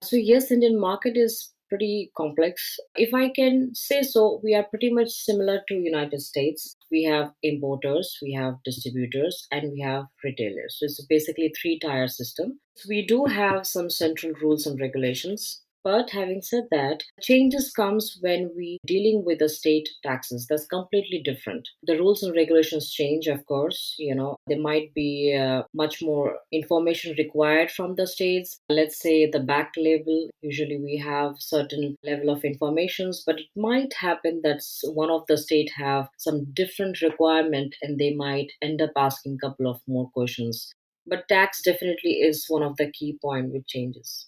So yes, Indian market is pretty complex. If I can say so, we are pretty much similar to United States. We have importers, we have distributors, and we have retailers. So it's basically three-tier system. So we do have some central rules and regulations. But having said that, changes comes when we dealing with the state taxes. That's completely different. The rules and regulations change, of course. There might be much more information required from the states. Let's say the back label. Usually we have certain level of informations, but it might happen that one of the state have some different requirement, and they might end up asking a couple of more questions. But tax definitely is one of the key point which changes.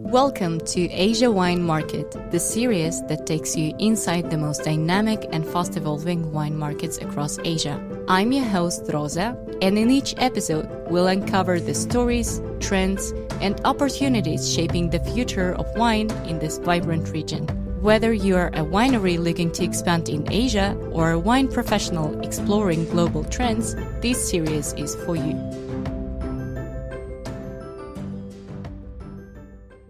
Welcome to Asia Wine Market, the series that takes you inside the most dynamic and fast evolving wine markets across Asia. I'm your host, Roza, and in each episode, we'll uncover the stories, trends, and opportunities shaping the future of wine in this vibrant region. Whether you're a winery looking to expand in Asia or a wine professional exploring global trends, this series is for you.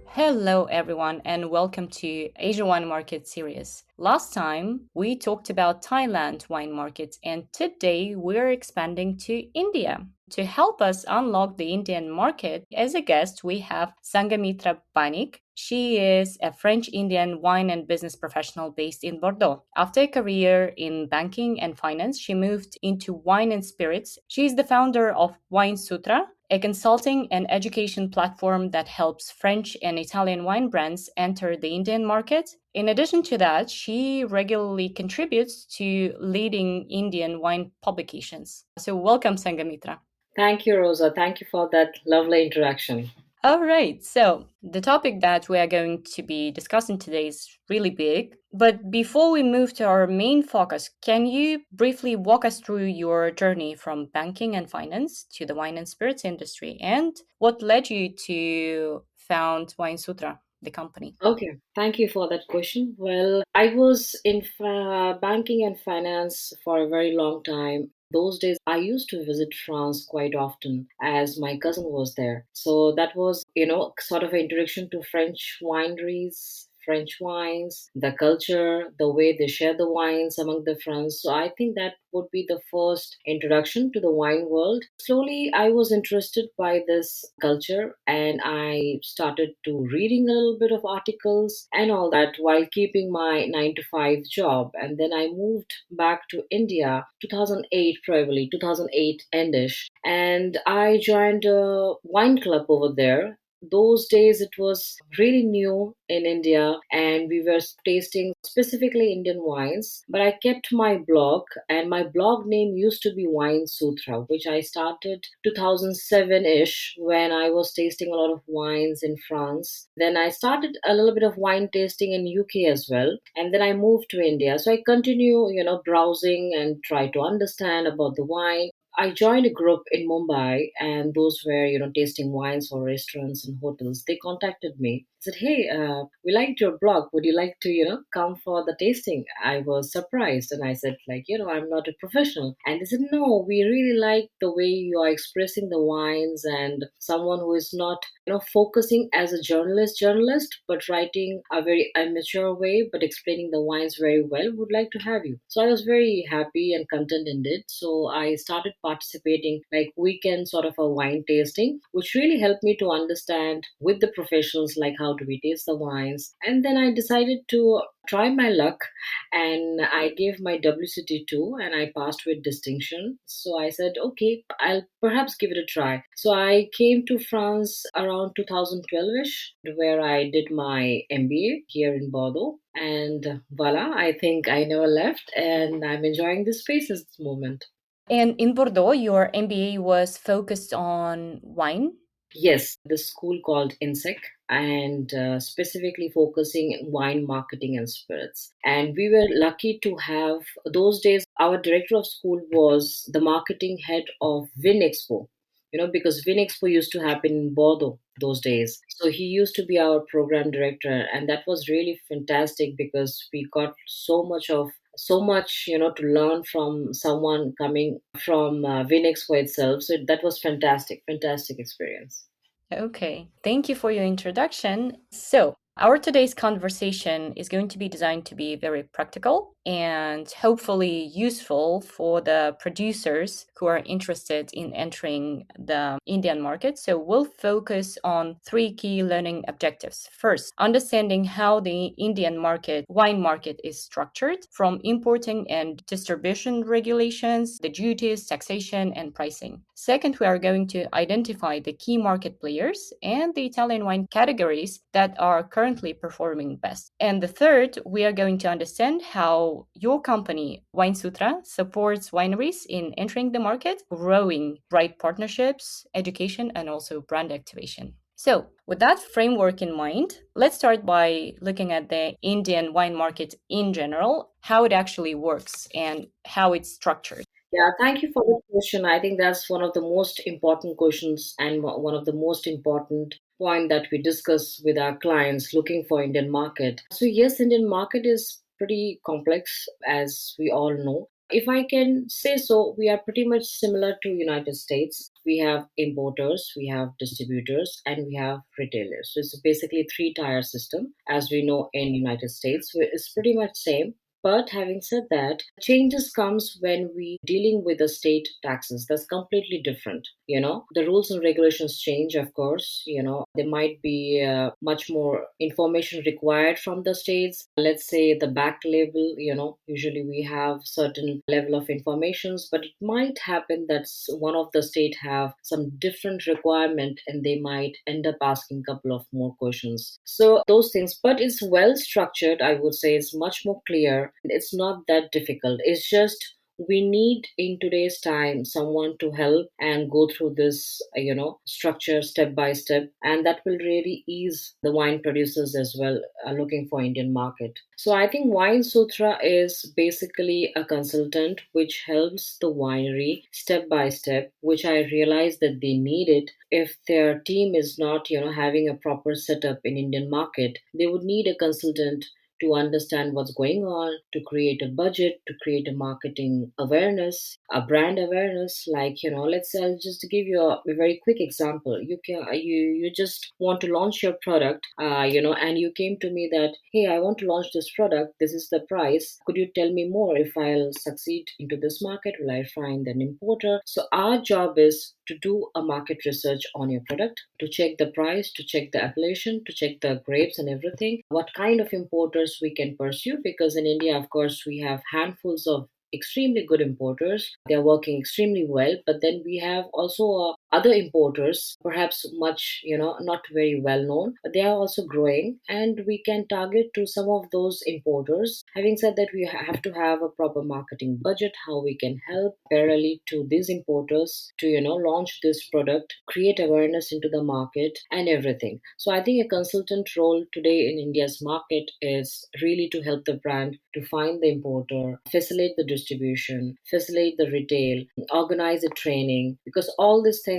Hello everyone and welcome to Asia Wine Market series. Last time we talked about Thailand wine markets and today we're expanding to India. To help us unlock the Indian market, as a guest we have Sanghamitra Banik. She is a French-Indian wine and business professional based in Bordeaux. After a career in banking and finance, she moved into wine and spirits. She is the founder of Winesutra, a consulting and education platform that helps French and Italian wine brands enter the Indian market. In addition to that, she regularly contributes to leading Indian wine publications. So welcome, Sanghamitra. Thank you, Rosa. Thank you for that lovely introduction. All right, so the topic that we are going to be discussing today is really big. But before we move to our main focus, can you briefly walk us through your journey from banking and finance to the wine and spirits industry and what led you to found Winesutra, the company? Okay, thank you for that question. Well, I was in banking and finance for a very long time. Those days, I used to visit France quite often as my cousin was there. So that was, sort of an introduction to French wineries, French wines, the culture, the way they share the wines among the friends. So I think that would be the first introduction to the wine world. Slowly, I was interested by this culture and I started to reading a little bit of articles and all that while keeping my 9 to 5 job. And then I moved back to India 2008, probably 2008 endish, and I joined a wine club over there. Those days it was really new in India and we were tasting specifically Indian wines. But I kept my blog and my blog name used to be Wine Sutra, which I started 2007-ish when I was tasting a lot of wines in France. Then I started a little bit of wine tasting in UK as well. And then I moved to India. So I continue, browsing and try to understand about the wine. I joined a group in Mumbai, and those were, tasting wines for restaurants and hotels. They contacted me, said, "Hey, we liked your blog. Would you like to, come for the tasting?" I was surprised, and I said, like, I'm not a professional. And they said, "No, we really like the way you are expressing the wines, and someone who is not, focusing as a journalist, but writing a very amateur way, but explaining the wines very well. Would like to have you." So I was very happy and content in it. So I started participating like weekend sort of a wine tasting, which really helped me to understand with the professionals like how do we taste the wines. And then I decided to try my luck and I gave my WCT2 and I passed with distinction. So I said, okay, I'll perhaps give it a try. So I came to France around 2012ish, where I did my MBA here in Bordeaux. And voila, I think I never left and I'm enjoying this space at this moment. And in Bordeaux, your MBA was focused on wine? Yes, the school called INSEC and specifically focusing in wine marketing and spirits. And we were lucky to have those days, our director of school was the marketing head of Win Expo, because Win Expo used to happen in Bordeaux those days. So he used to be our program director. And that was really fantastic because we got so much to learn from someone coming from Win Expo itself. So that was fantastic experience. Okay, thank you for your introduction. So, our today's conversation is going to be designed to be very practical and hopefully useful for the producers who are interested in entering the Indian market. So, we'll focus on three key learning objectives. First, understanding how the Indian market, wine market, is structured from importing and distribution regulations, the duties, taxation, and pricing. Second, we are going to identify the key market players and the Italian wine categories that are currently performing best. And the third, we are going to understand how your company, Winesutra, supports wineries in entering the market, growing right partnerships, education, and also brand activation. So, with that framework in mind, let's start by looking at the Indian wine market in general, how it actually works and how it's structured. Yeah, thank you for the question. I think that's one of the most important questions and one of the most important point that we discuss with our clients looking for Indian market. So yes, Indian market is pretty complex as we all know. If I can say so, we are pretty much similar to United States. We have importers, we have distributors, and we have retailers. So it's basically three-tier system as we know in United States. So it's pretty much same. But having said that, changes comes when we dealing with the state taxes. That's completely different. The rules and regulations change, of course. There might be much more information required from the states. Let's say the back label. Usually we have certain level of informations, but it might happen that one of the state have some different requirement, and they might end up asking a couple of more questions. So those things, but it's well structured. I would say it's much more clear. It's not that difficult. It's just we need in today's time someone to help and go through this structure step by step, and that will really ease the wine producers as well looking for Indian market. So I think Wine Sutra is basically a consultant which helps the winery step by step, which I realize that they need it. If their team is not having a proper setup in Indian market, they would need a consultant to understand what's going on, to create a budget, to create a marketing awareness, a brand awareness. Like let's say I'll just give you a very quick example. You just want to launch your product, and you came to me that, hey, I want to launch this product. This is the price. Could you tell me more? If I'll succeed into this market, will I find an importer? So our job is to do a market research on your product, to check the price, to check the appellation, to check the grapes and everything, what kind of importers we can pursue. Because in India, of course, we have handfuls of extremely good importers. They're working extremely well, but then we have also other importers, perhaps much, not very well known. They are also growing, and we can target to some of those importers. Having said that, we have to have a proper marketing budget, how we can help parallelly to these importers to, launch this product, create awareness into the market and everything. So I think a consultant role today in India's market is really to help the brand to find the importer, facilitate the distribution, facilitate the retail, organize the training, because all these things,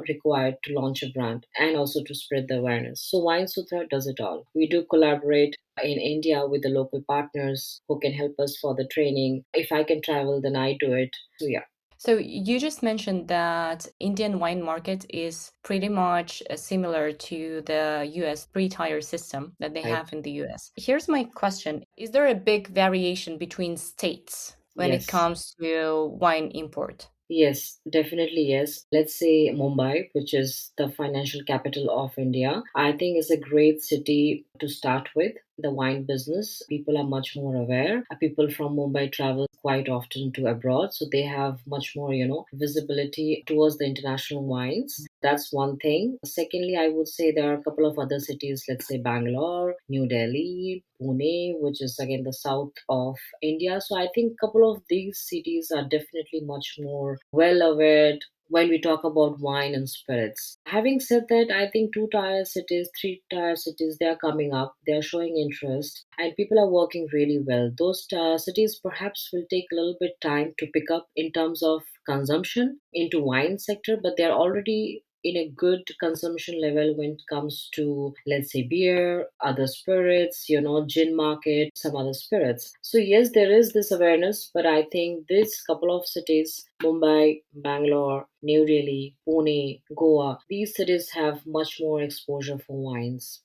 required to launch a brand and also to spread the awareness. So Wine Sutra does it all. We do collaborate in India with the local partners who can help us for the training. If I can travel, then I do it. So yeah. So you just mentioned that Indian wine market is pretty much similar to the US three-tier system that they Right. have in the US. Here's my question. Is there a big variation between states when it Yes. comes to wine import? Yes, definitely yes. Let's say Mumbai, which is the financial capital of India, I think is a great city to start with. The wine business, people are much more aware. People from Mumbai travel quite often to abroad, so they have much more, visibility towards the international wines. That's one thing. Secondly, I would say there are a couple of other cities, let's say Bangalore, New Delhi, Pune, which is again the south of India. So I think a couple of these cities are definitely much more well aware when we talk about wine and spirits. Having said that, I think two-tier cities, three-tier cities, they are coming up. They are showing interest, and people are working really well. Those cities perhaps will take a little bit time to pick up in terms of consumption into wine sector, but they are already in a good consumption level when it comes to, let's say, beer, other spirits, gin market, some other spirits. So yes, there is this awareness, but I think this couple of cities, Mumbai, Bangalore, New Delhi, Pune, Goa, these cities have much more exposure for wines.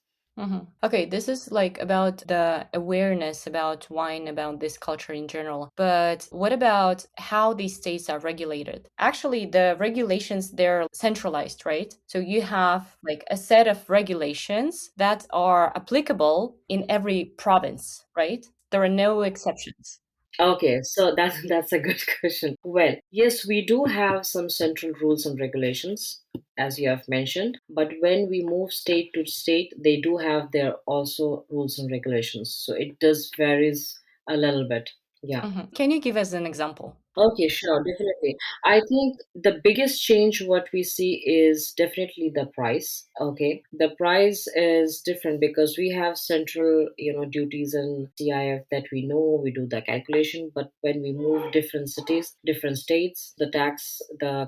Okay, this is like about the awareness about wine, about this culture in general. But what about how these states are regulated? Actually, the regulations, they're centralized, right? So you have like a set of regulations that are applicable in every province, right? There are no exceptions. Okay, so that's a good question. Well, yes, we do have some central rules and regulations, as you have mentioned, but when we move state to state, they do have their also rules and regulations. So it does varies a little bit. Yeah. Can you give us an example? Okay, sure, definitely. I think the biggest change what we see is definitely the price. Okay. The price is different because we have central, duties and CIF that we know, we do the calculation, but when we move different cities, different states, the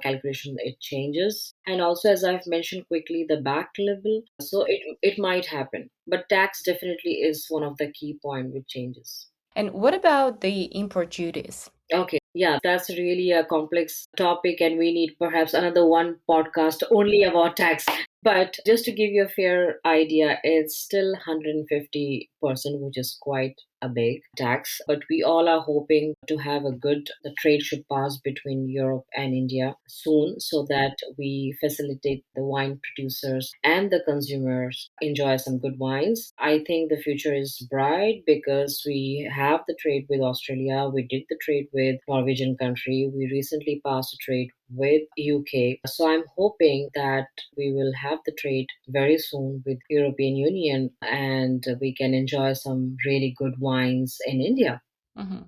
calculation, it changes. And also, as I've mentioned quickly, the back level, so it might happen. But tax definitely is one of the key point which changes. And what about the import duties? Okay, yeah, that's really a complex topic, and we need perhaps another one podcast only about tax. But just to give you a fair idea, it's still 150%, which is quite a big tax. But we all are hoping to have the trade should pass between Europe and India soon so that we facilitate the wine producers and the consumers enjoy some good wines. I think the future is bright because we have the trade with Australia, we did the trade with Norwegian country, we recently passed a trade with UK. So I'm hoping that we will have the trade very soon with European Union and we can enjoy some really good wines in India.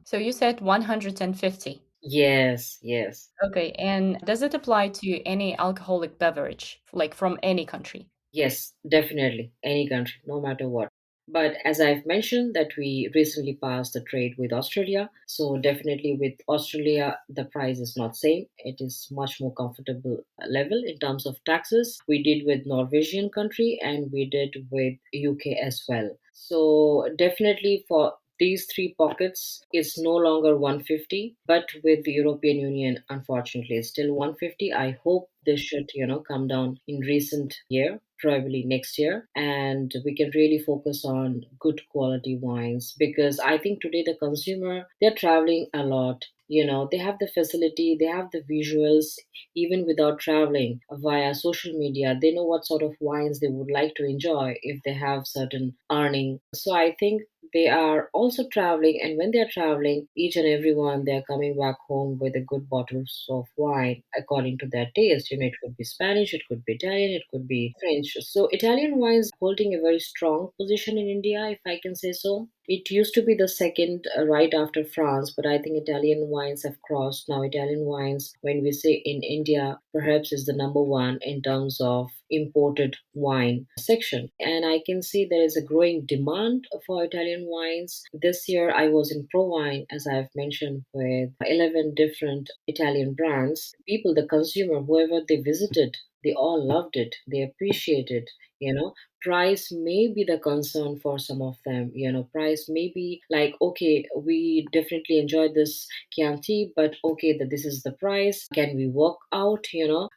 So you said 150. Yes, yes. Okay, and does it apply to any alcoholic beverage, like from any country? Yes, definitely. Any country, no matter what. But as I've mentioned that we recently passed the trade with Australia. So definitely with Australia, the price is not same. It is much more comfortable level in terms of taxes. We did with Norwegian country and we did with UK as well. So definitely for these three pockets, it's no longer 150, but with the European Union, unfortunately, it's still 150. I hope this should, come down in recent year, probably next year, and we can really focus on good quality wines because I think today the consumer, they're traveling a lot. They have the facility, they have the visuals, even without traveling via social media. They know what sort of wines they would like to enjoy if they have certain earning. So I think they are also traveling, and when they're traveling, each and every one they're coming back home with a good bottles of wine according to their taste. It could be Spanish, it could be Italian, it could be French. So Italian wines holding a very strong position in India, if I can say so. It used to be the second, right after France, but I think Italian wines have crossed. Now Italian wines, when we say in India, perhaps is the number one in terms of imported wine section. And I can see there is a growing demand for Italian wines. This year I was in Pro Wine, as I've mentioned, with 11 different Italian brands. People, the consumer, whoever they visited, they all loved it. They appreciated, you know. Price may be the concern for some of them. Price may be like, okay, we definitely enjoy this Chianti, but okay, that this is the price. Can we work out,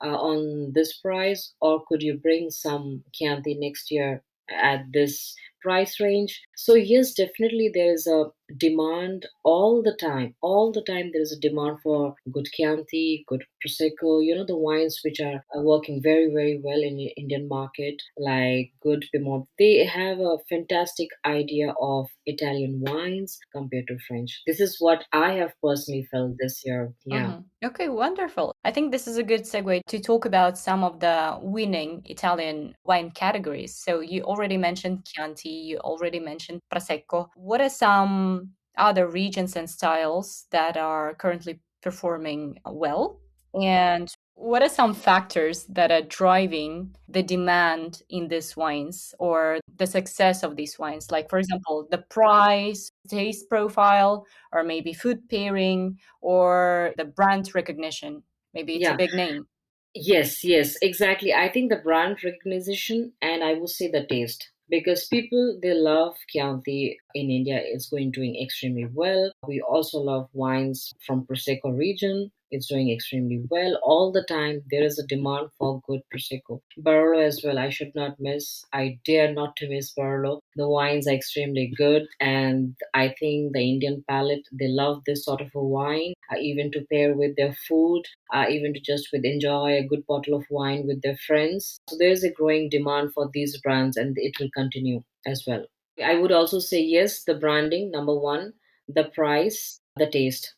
on this price, or could you bring some Chianti next year at this price range? So yes, definitely there is a demand all the time. All the time there is a demand for good Chianti, good Prosecco. The wines which are working very very well in the Indian market, like good Pimot. They have a fantastic idea of Italian wines compared to French. This is what I have personally felt this year. Yeah. Okay, wonderful. I think this is a good segue to talk about some of the winning Italian wine categories. So you already mentioned Chianti, you already mentioned Prosecco. What are some other regions and styles that are currently performing well? And what are some factors that are driving the demand in these wines or the success of these wines? Like, for example, the price, taste profile, or maybe food pairing, or the brand recognition. Maybe it's a Yeah. big name. Yes, yes, exactly. I think the brand recognition and I would say the taste. Because people they love Chianti in India is going doing extremely well. We also love wines from Prosecco region. It's doing extremely well. All the time there is a demand for good Prosecco. Barolo as well, I should not miss. I dare not to miss Barolo. The wines are extremely good and I think the Indian palate they love this sort of a wine, even to pair with their food, even to just with enjoy a good bottle of wine with their friends. So there's a growing demand for these brands, and it will continue as well. I would also say yes, the branding number one, the price, the taste.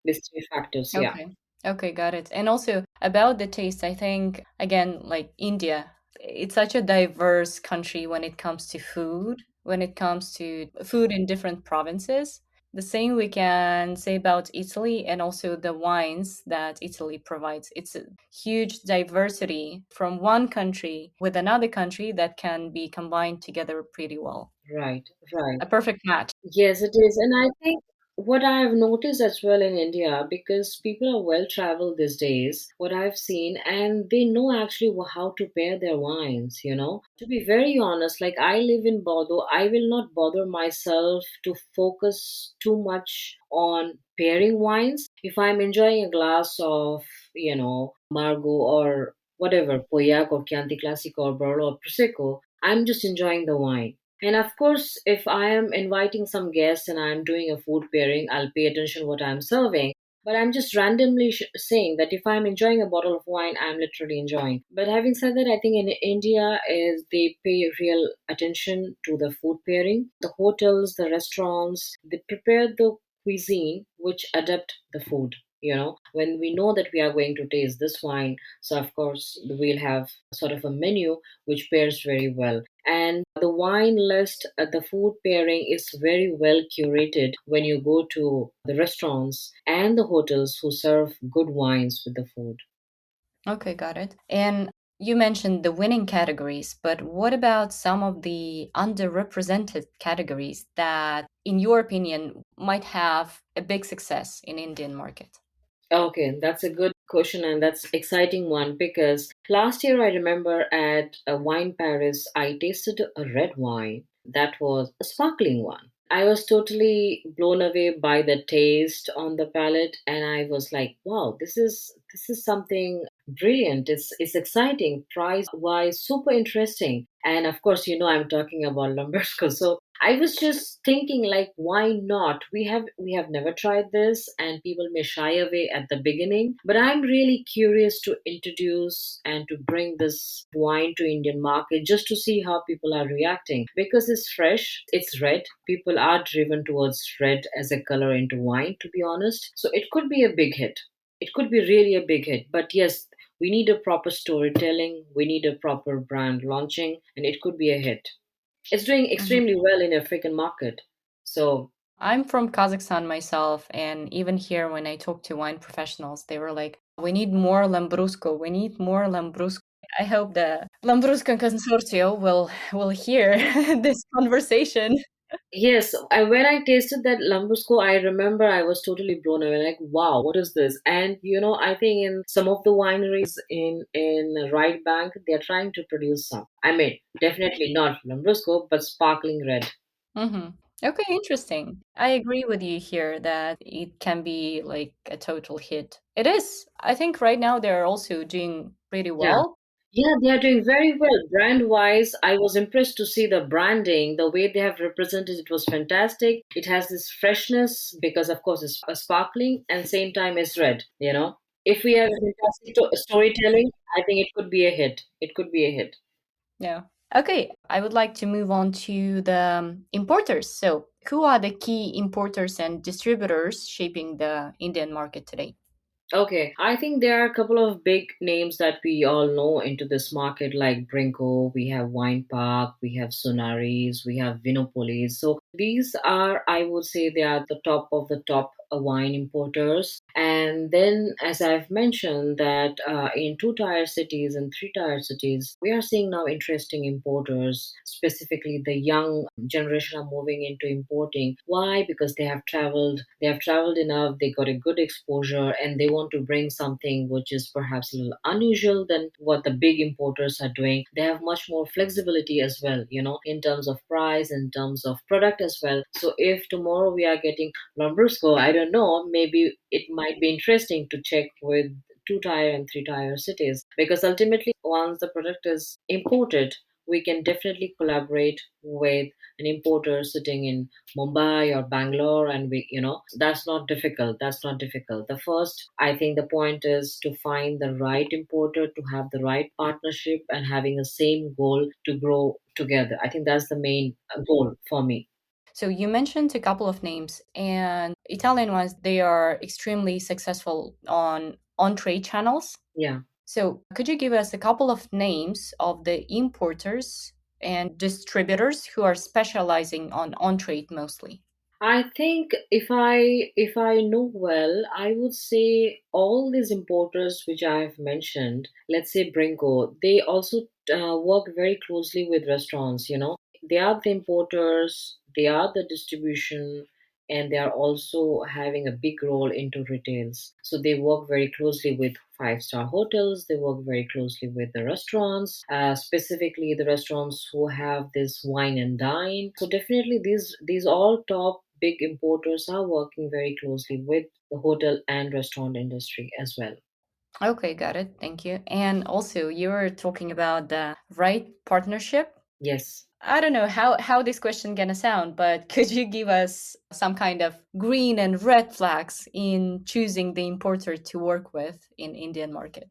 These three factors. Yeah, Okay. Okay, got it. And also about the taste, I think again, like India, it's such a diverse country when it comes to food, when it comes to food in different provinces. The same we can say about Italy and also the wines that Italy provides. It's a huge diversity from one country with another country that can be combined together pretty well. right, right. A perfect match. Yes, it is. And I think what I've noticed as well in India, because people are well traveled these days, what I've seen, and they know actually how to pair their wines, you know. To be very honest, like I live in Bordeaux, I will not bother myself to focus too much on pairing wines. If I'm enjoying a glass of, Margot or whatever, Poyac or Chianti Classico or Barolo or Prosecco, I'm just enjoying the wine. And of course, if I am inviting some guests and I'm doing a food pairing, I'll pay attention what I'm serving. But I'm just randomly saying that if I'm enjoying a bottle of wine, I'm literally enjoying. But having said that, I think in India is they pay real attention to the food pairing. The hotels, the restaurants, they prepare the cuisine which adapt the food. You know, when we know that we are going to taste this wine, so of course we'll have sort of a menu which pairs very well. And the wine list, the food pairing is very well curated when you go to the restaurants and the hotels who serve good wines with the food. Okay, got it. And you mentioned the winning categories, but what about some of the underrepresented categories that, in your opinion, might have a big success in Indian market? Okay, that's a good question and that's exciting one because last year I remember at a wine Paris I tasted a red wine that was a sparkling one. I was totally blown away by the taste on the palate and I was like, wow, this is something brilliant. It's exciting. Price wise super interesting. And of course, I'm talking about Lambrusco. So I was just thinking like why not? We have never tried this and people may shy away at the beginning, but I'm really curious to introduce and to bring this wine to Indian market just to see how people are reacting because it's fresh, it's red. People are driven towards red as a color into wine to be honest. So it could be a big hit. It could be really a big hit. But yes, we need a proper storytelling, we need a proper brand launching and it could be a hit. It's doing Mhm. extremely well in African market. So I'm from Kazakhstan myself, and even here, when I talk to wine professionals, they were like, "We need more Lambrusco. We need more Lambrusco." I hope the Lambrusco Consortio will hear this conversation. yes, when I tasted that Lambrusco, I remember I was totally blown away. Like, wow, what is this? And I think in some of the wineries in Right Bank, they're trying to produce some. I mean, definitely not Lambrusco, but sparkling red. Hmm. Okay, interesting. I agree with you here that it can be like a total hit. It is. I think right now they're also doing pretty Yeah. well. Yeah, they are doing very well. Brand wise, I was impressed to see the branding, the way they have represented it was fantastic. It has this freshness because, of course, it's a sparkling and same time it's red. If we have a fantastic storytelling, I think it could be a hit. It could be a hit. Yeah. Okay, I would like to move on to the importers. So, who are the key importers and distributors shaping the Indian market today? Okay, I think there are a couple of big names that we all know into this market, like Brinco, we have Wine Park, we have Sonaris, we have Vinopolis. So these are, I would say, they are the top of the top wine importers. And then, as I've mentioned, that in two-tier cities and three-tier cities, we are seeing now interesting importers, specifically the young generation are moving into importing. Why? Because they have traveled enough, they got a good exposure, and they want to bring something which is perhaps a little unusual than what the big importers are doing. They have much more flexibility as well, in terms of price, in terms of product as well. So if tomorrow we are getting Lambrusco, I don't know, maybe it might be interesting to check with two-tier and three-tier cities, because ultimately once the product is imported, we can definitely collaborate with an importer sitting in Mumbai or Bangalore, and that's not difficult. The first, I think, the point is to find the right importer, to have the right partnership, and having the same goal to grow together. I think that's the main goal for me. So you mentioned a couple of names, and Italian ones, they are extremely successful on trade channels. Yeah. So could you give us a couple of names of the importers and distributors who are specializing on trade mostly? I think if I know well, I would say all these importers which I have mentioned, let's say Brindco, they also work very closely with restaurants. They are the importers, they are the distribution, and they are also having a big role into retails. So they work very closely with five-star hotels. They work very closely with the restaurants, specifically the restaurants who have this wine and dine. So definitely these all top big importers are working very closely with the hotel and restaurant industry as well. Okay, got it. Thank you. And also, you were talking about the right partnership. Yes. I don't know how this question gonna sound, but could you give us some kind of green and red flags in choosing the importer to work with in Indian market?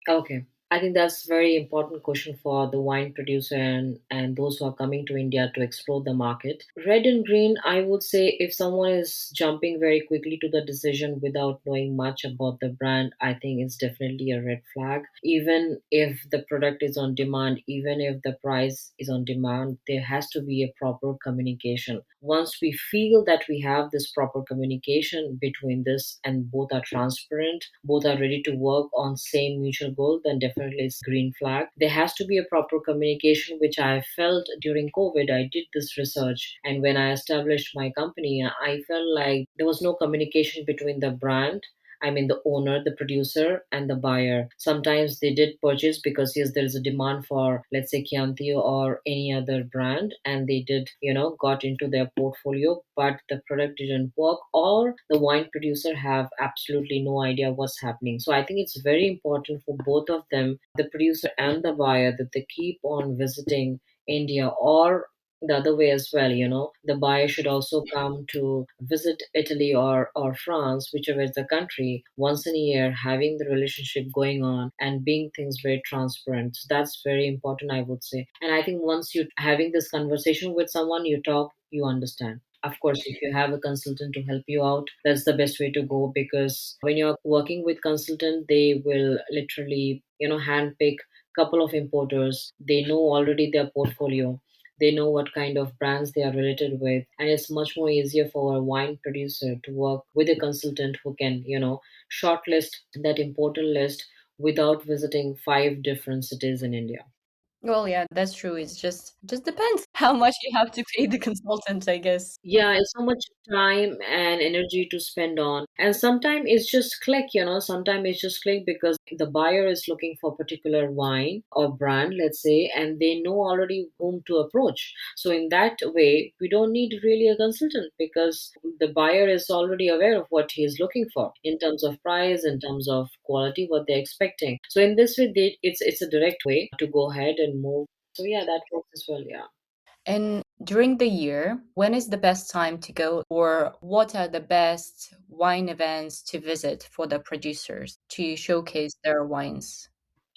Okay. I think that's very important question for the wine producer and those who are coming to India to explore the market. Red and green, I would say if someone is jumping very quickly to the decision without knowing much about the brand, I think it's definitely a red flag. Even if the product is on demand, even if the price is on demand, there has to be a proper communication. Once we feel that we have this proper communication between this and both are transparent, both are ready to work on same mutual goal, then definitely it's green flag. There has to be a proper communication, which I felt during COVID. I did this research, and when I established my company, I felt like there was no communication between the brand, I mean, the owner, the producer, and the buyer. Sometimes they did purchase because, yes, there is a demand for, let's say, Chianti or any other brand, and they did, got into their portfolio, but the product didn't work, or the wine producer have absolutely no idea what's happening. So I think it's very important for both of them, the producer and the buyer, that they keep on visiting India, or the other way as well. The buyer should also come to visit Italy or France, whichever is the country, once in a year, having the relationship going on and being things very transparent. So that's very important, I would say. And I think once you having this conversation with someone, you talk, you understand. Of course, if you have a consultant to help you out, that's the best way to go, because when you're working with consultant, they will literally, handpick couple of importers. They know already their portfolio, they know what kind of brands they are related with, and it's much more easier for a wine producer to work with a consultant who can, shortlist that important list without visiting five different cities in India. Well, yeah, that's true. It's just depends how much you have to pay the consultant, I guess. Yeah, it's so much time and energy to spend on. And sometimes it's just click, sometimes it's just click because the buyer is looking for particular wine or brand, let's say, and they know already whom to approach. So in that way, we don't need really a consultant, because the buyer is already aware of what he is looking for in terms of price, in terms of quality, what they're expecting. So in this way, it's a direct way to go ahead and move. So yeah, that works as well. Yeah. And during the year, when is the best time to go, or what are the best wine events to visit for the producers to showcase their wines?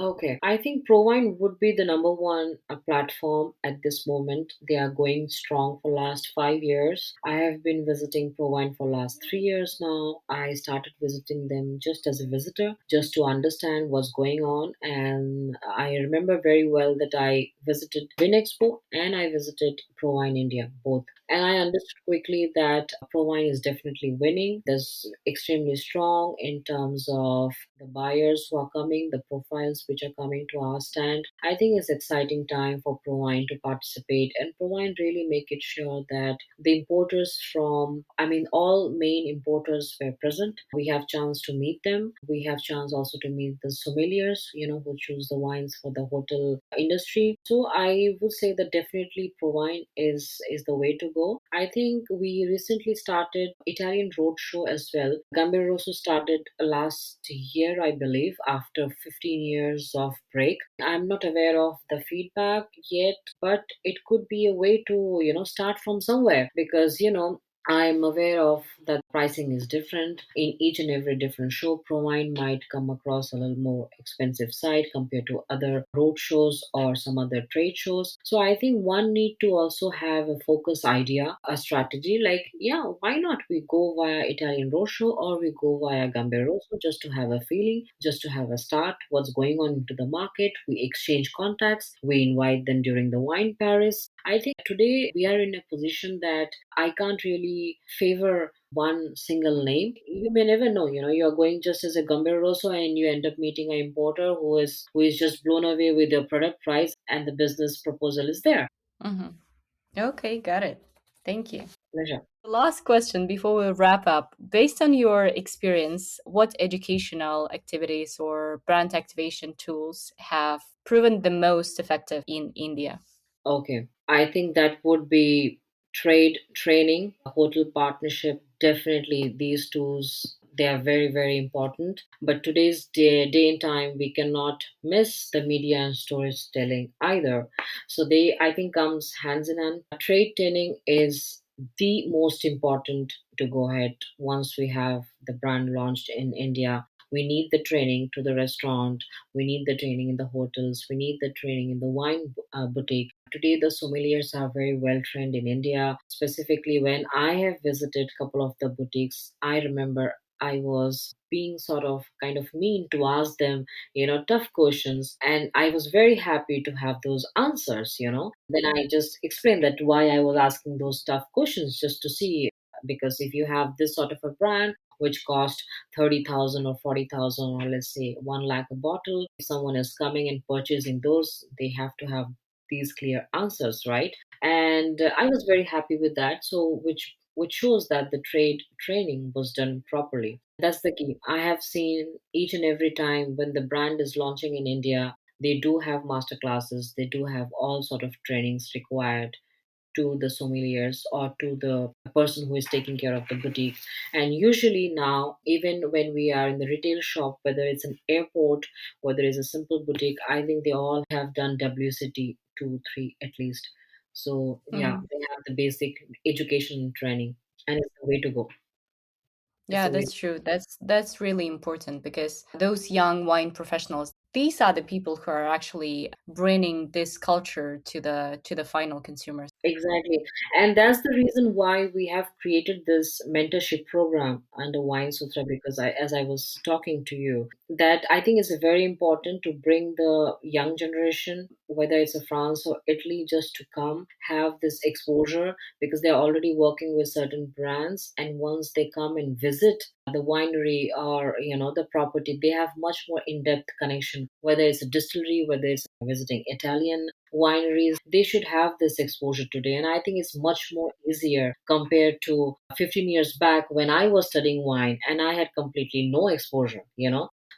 Okay, I think Provine would be the number one platform at this moment. They are going strong for last 5 years. I have been visiting Provine for last 3 years now. I started visiting them just as a visitor, just to understand what's going on. And I remember very well that I visited Winexpo and I visited Provine India both. And I understood quickly that Provine is definitely winning. There's extremely strong in terms of the buyers who are coming, the profiles which are coming to our stand. I think it's exciting time for Provine to participate and Provine really make it sure that the importers from, I mean, all main importers were present. We have chance to meet them. We have chance also to meet the sommeliers, who choose the wines for the hotel industry. So I would say that definitely Provine is the way to go. I think we recently started Italian Roadshow as well. Gambero Rosso started last year, I believe, after 15 years of break. I'm not aware of the feedback yet, but it could be a way to, start from somewhere because, I'm aware of that pricing is different in each and every different show. Provine might come across a little more expensive side compared to other road shows or some other trade shows. So I think one need to also have a focus idea, a strategy like, yeah, why not we go via Italian Roadshow or we go via Gambe Rosso just to have a feeling, just to have a start, what's going on into the market. We exchange contacts, we invite them during the wine Paris. I think today we are in a position that I can't really favor one single name. You may never know, you're going just as a Gambero Rosso and you end up meeting an importer who is just blown away with the product price and the business proposal is there. Hmm. Okay, got it. Thank you. Pleasure. The last question before we wrap up. Based on your experience, what educational activities or brand activation tools have proven the most effective in India? Okay. I think that would be trade training, hotel partnership. Definitely, these tools they are very very important. But today's day and time, we cannot miss the media and storytelling either. So they, I think, comes hands in hand. Trade training is the most important to go ahead once we have the brand launched in India. We need the training to the restaurant. We need the training in the hotels. We need the training in the wine boutique. Today, the sommeliers are very well trained in India. Specifically, when I have visited a couple of the boutiques, I remember I was being sort of kind of mean to ask them, tough questions. And I was very happy to have those answers, Then I just explained that why I was asking those tough questions just to see. Because if you have this sort of a brand, which cost 30,000 or 40,000 or let's say 1 lakh a bottle, if someone is coming and purchasing those, they have to have these clear answers, right? And I was very happy with that. So which shows that the trade training was done properly. That's the key. I have seen each and every time when the brand is launching in India, they do have master classes, they do have all sort of trainings required to the sommeliers or to the person who is taking care of the boutique. And usually now, even when we are in the retail shop, whether it's an airport, whether it's a simple boutique, I think they all have done WCT 2, 3 at least. So yeah, Mhm. they have the basic education and training, and it's the way to go. It's Yeah, the way. that's true. That's really important because those young wine professionals, these are the people who are actually bringing this culture to the final consumers. Exactly. And that's the reason why we have created this mentorship program under Winesutra because as I was talking to you, that I think is very important to bring the young generation, whether it's a France or Italy, just to come have this exposure because they're already working with certain brands. And once they come and visit the winery or the property, they have much more in-depth connection, whether it's a distillery, whether it's visiting Italian wineries, they should have this exposure today. And I think it's much more easier compared to 15 years back when I was studying wine and I had completely no exposure.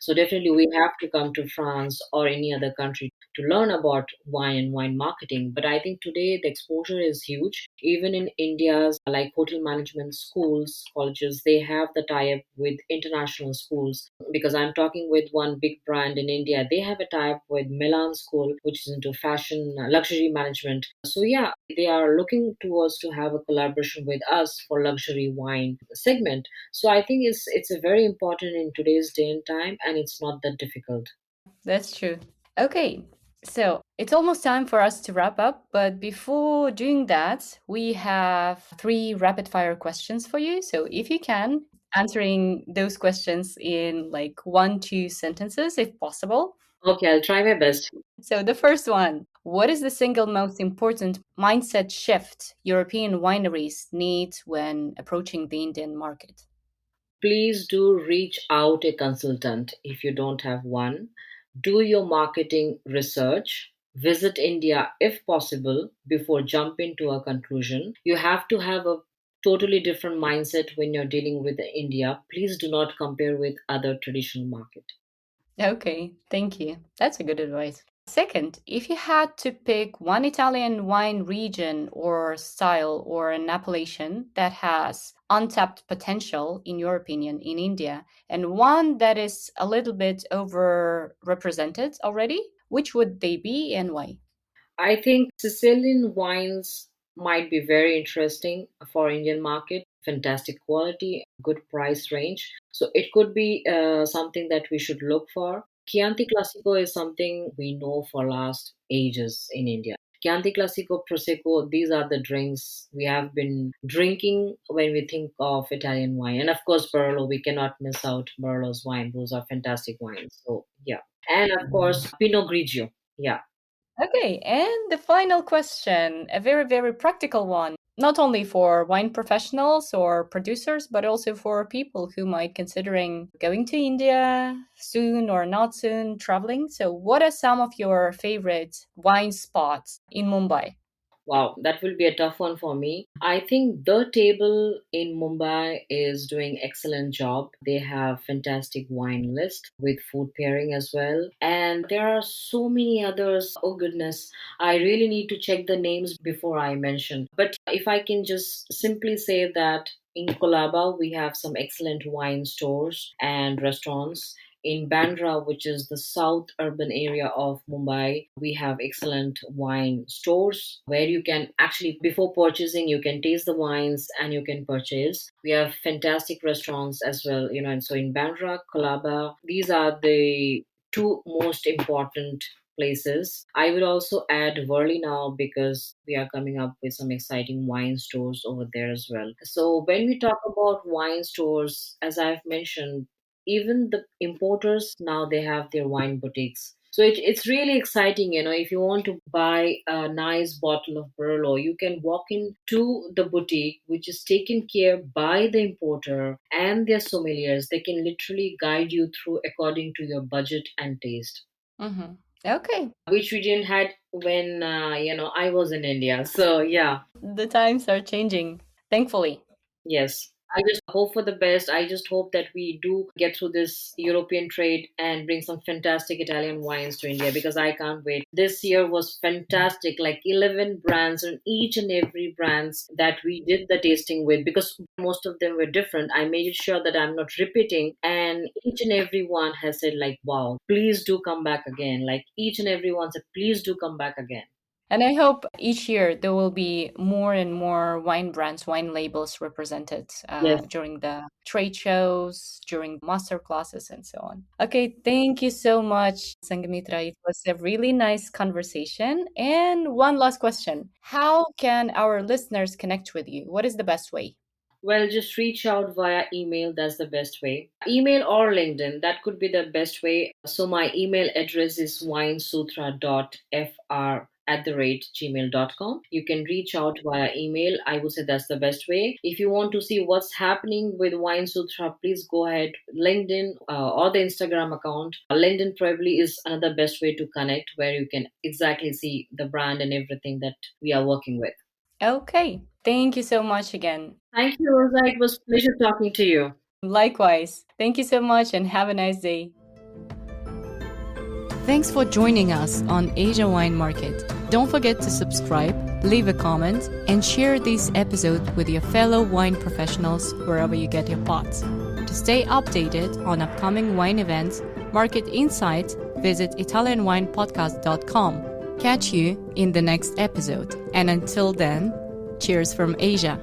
So definitely we have to come to France or any other country to learn about wine and wine marketing. But I think today the exposure is huge. Even in India's like hotel management schools, colleges, they have the tie-up with international schools because I'm talking with one big brand in India. They have a tie-up with Milan School, which is into fashion luxury management. So yeah, they are looking towards to have a collaboration with us for luxury wine segment. So I think it's a very important in today's day and time, and it's not that difficult. That's true. Okay, so it's almost time for us to wrap up. But before doing that, we have three rapid fire questions for you. So if you can, answering those questions in like 1, 2 sentences, if possible. Okay, I'll try my best. So the first one, what is the single most important mindset shift European wineries need when approaching the Indian market? Please do reach out a consultant if you don't have one. Do your marketing research. Visit India if possible before jumping to a conclusion. You have to have a totally different mindset when you're dealing with India. Please do not compare with other traditional market. Okay, thank you. That's a good advice. Second, if you had to pick one Italian wine region or style or an appellation that has untapped potential, in your opinion, in India, and one that is a little bit overrepresented already, which would they be and why? I think Sicilian wines might be very interesting for Indian market. Fantastic quality, good price range. So it could be something that we should look for. Chianti Classico is something we know for last ages in India. Chianti Classico, Prosecco, these are the drinks we have been drinking when we think of Italian wine. And of course, Barolo, we cannot miss out Barolo's wine. Those are fantastic wines. So, yeah. And of course, Pinot Grigio. Yeah. Okay, and the final question, a very, very practical one, not only for wine professionals or producers, but also for people who might considering going to India soon or not soon, traveling. So, what are some of your favorite wine spots in Mumbai? Wow, that will be a tough one for me. I think the table in Mumbai is doing excellent job. They have fantastic wine list with food pairing as well. And there are so many others. Oh goodness, I really need to check the names before I mention. But if I can just simply say that in Colaba, we have some excellent wine stores and restaurants. In Bandra, which is the south urban area of Mumbai, we have excellent wine stores where you can actually, before purchasing, you can taste the wines and you can purchase. We have fantastic restaurants as well, and so in Bandra, Colaba, these are the two most important places. I would also add Worli now because we are coming up with some exciting wine stores over there as well. So when we talk about wine stores, as I've mentioned, even the importers now they have their wine boutiques. So it's really exciting, if you want to buy a nice bottle of Barolo, you can walk into the boutique, which is taken care by the importer and their sommeliers. They can literally guide you through according to your budget and taste, Hmm. Okay, which we didn't had when I was in India. So yeah. the times are changing, thankfully. Yes. I just hope for the best. I just hope that we do get through this European trade and bring some fantastic Italian wines to India because I can't wait. This year was fantastic, like 11 brands and each and every brands that we did the tasting with because most of them were different. I made sure that I'm not repeating and each and every one has said like, wow, please do come back again. Like each and every one said, please do come back again. And I hope each year there will be more and more wine brands, wine labels represented Yes. during the trade shows, during master classes, and so on. Okay, thank you so much, Sanghamitra. It was a really nice conversation. And one last question. How can our listeners connect with you? What is the best way? Well, just reach out via email. That's the best way. Email or LinkedIn. That could be the best way. So my email address is winesutra.fr@gmail.com. You can reach out via email. I would say that's the best way. If you want to see what's happening with Wine Sutra, please go ahead LinkedIn or the Instagram account. LinkedIn probably is another best way to connect where you can exactly see the brand and everything that we are working with. Okay, thank you so much again. Thank you, Rosa. It was a pleasure talking to you. Likewise, thank you so much and have a nice day. Thanks for joining us on Asia Wine Market. Don't forget to subscribe, leave a comment, and share this episode with your fellow wine professionals wherever you get your pots. To stay updated on upcoming wine events, market insights, visit ItalianWinePodcast.com. Catch you in the next episode. And until then, cheers from Asia.